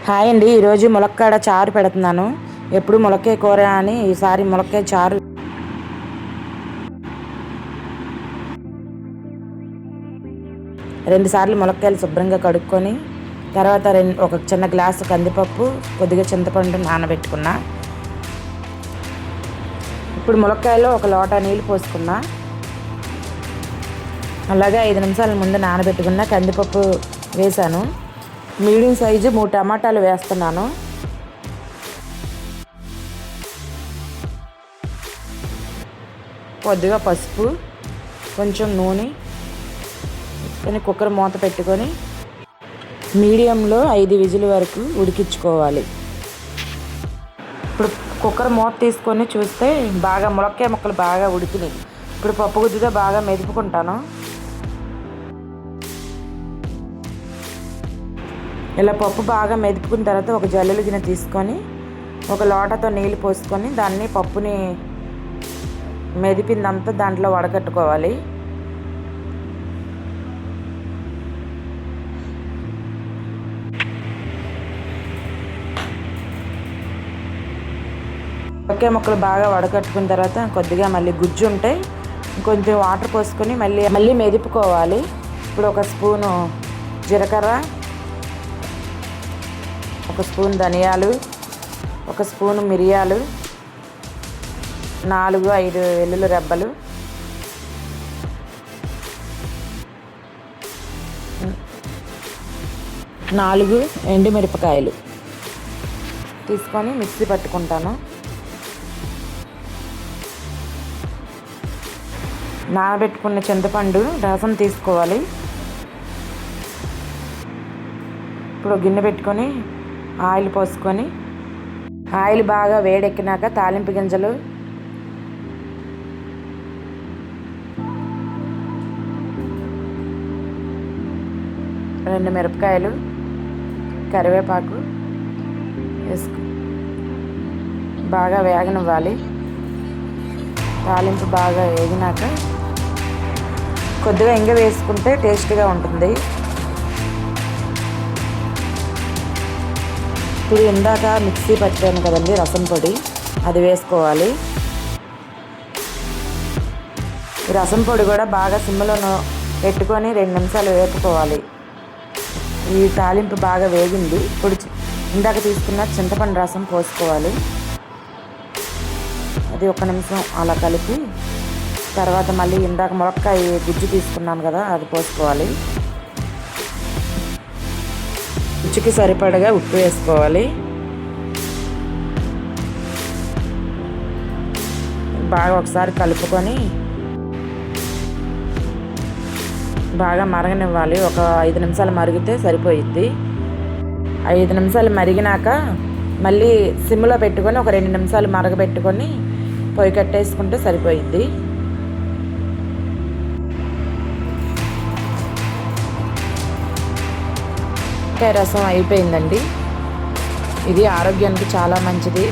Hi అండి, ఈరోజు ములక్కాడ చారు పెడుతున్నాను. ఎప్పుడు ములక్కాయ కూర అని ఈసారి ములక్కాయ చారు. 2 సార్లు ములక్కాయలు శుభ్రంగా కడుక్కొని తర్వాత ఒక చిన్న గ్లాసు కందిపప్పు, కొద్దిగా చింతపండు నానబెట్టుకున్నా. ఇప్పుడు ములక్కాయలో ఒక లోట నీళ్ళు పోసుకున్నా. అలాగే 5 నిమిషాల ముందు నానబెట్టుకున్న కందిపప్పు వేసాను. మీడియం సైజు 3 టమాటాలు వేస్తున్నాను. కొద్దిగా పసుపు, కొంచెం నూనె కొన్ని కుక్కర్ మూత పెట్టుకొని మీడియంలో 5 విజిల్ వరకు ఉడికించుకోవాలి. ఇప్పుడు కుక్కర్ మూత తీసుకొని చూస్తే బాగా ములక్కాయ ముక్కలు బాగా ఉడికినాయి. ఇప్పుడు పప్పు గుత్తితో బాగా మెదుపుకుంటాను. ఇలా పప్పు బాగా మెదుపుకున్న తర్వాత ఒక జల్లెలు గిన్నె తీసుకొని ఒక లోటతో నీళ్ళు పోసుకొని దాన్ని పప్పుని మెదిపిందంతా దాంట్లో వడకట్టుకోవాలి. ఒకే ముక్కలు బాగా వడకట్టుకున్న తర్వాత కొద్దిగా మళ్ళీ గుజ్జు ఉంటే కొంచెం వాటర్ పోసుకొని మళ్ళీ మెదుపుకోవాలి. ఇప్పుడు ఒక స్పూను జీలకర్ర, ఒక స్పూన్ ధనియాలు, ఒక స్పూను మిరియాలు, 4-5 వెల్లుల్లి రెబ్బలు, 4 ఎండుమిరపకాయలు తీసుకొని మిక్సీ పట్టుకుంటాను. నానబెట్టుకున్న చింతపండు రసం తీసుకోవాలి. ఇప్పుడు గిన్నె పెట్టుకొని ఆయిల్ పోసుకొని ఆయిల్ బాగా వేడెక్కినాక తాలింపు గింజలు, రెండు మిరపకాయలు, కరివేపాకు వేసుకు బాగా వేగనివ్వాలి. తాలింపు బాగా వేగినాక కొద్దిగా ఇంగ వేసుకుంటే టేస్ట్గా ఉంటుంది. ఇప్పుడు ఇందాక మిక్సీ పట్టాను కదండి రసం పొడి, అది వేసుకోవాలి. ఈ రసం పొడి కూడా బాగా సిమ్లో పెట్టుకొని 2 నిమిషాలు వేపుకోవాలి. ఈ తాలింపు బాగా వేగింది. ఇప్పుడు ఇందాక తీసుకున్న చింతపండు రసం పోసుకోవాలి. అది 1 నిమిషం అలా కలిపి తర్వాత మళ్ళీ ఇందాక ములక్కాయ గుజ్జు తీసుకున్నాను కదా అది పోసుకోవాలి. రుచికి సరిపడగా ఉప్పు వేసుకోవాలి. బాగా ఒకసారి కలుపుకొని బాగా మరగనివ్వాలి. ఒక 5 నిమిషాలు మరిగితే సరిపోయిద్ది. 5 నిమిషాలు మరిగినాక మళ్ళీ సిమ్లో పెట్టుకొని ఒక 2 నిమిషాలు మరగబెట్టుకొని పొయ్యి కట్టేసుకుంటే సరిపోయిద్ది. ములక్కాయ రసం అయిపోయిందండి. ఇది ఆరోగ్యానికి చాలా మంచిది.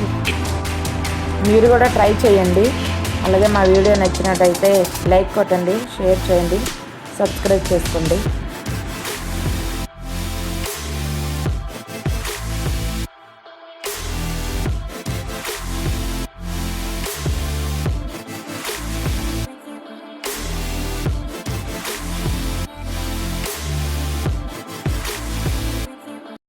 మీరు కూడా ట్రై చేయండి. అలాగే మా వీడియో నచ్చినట్టయితే లైక్ కొట్టండి, షేర్ చేయండి, సబ్స్క్రైబ్ చేసుకోండి.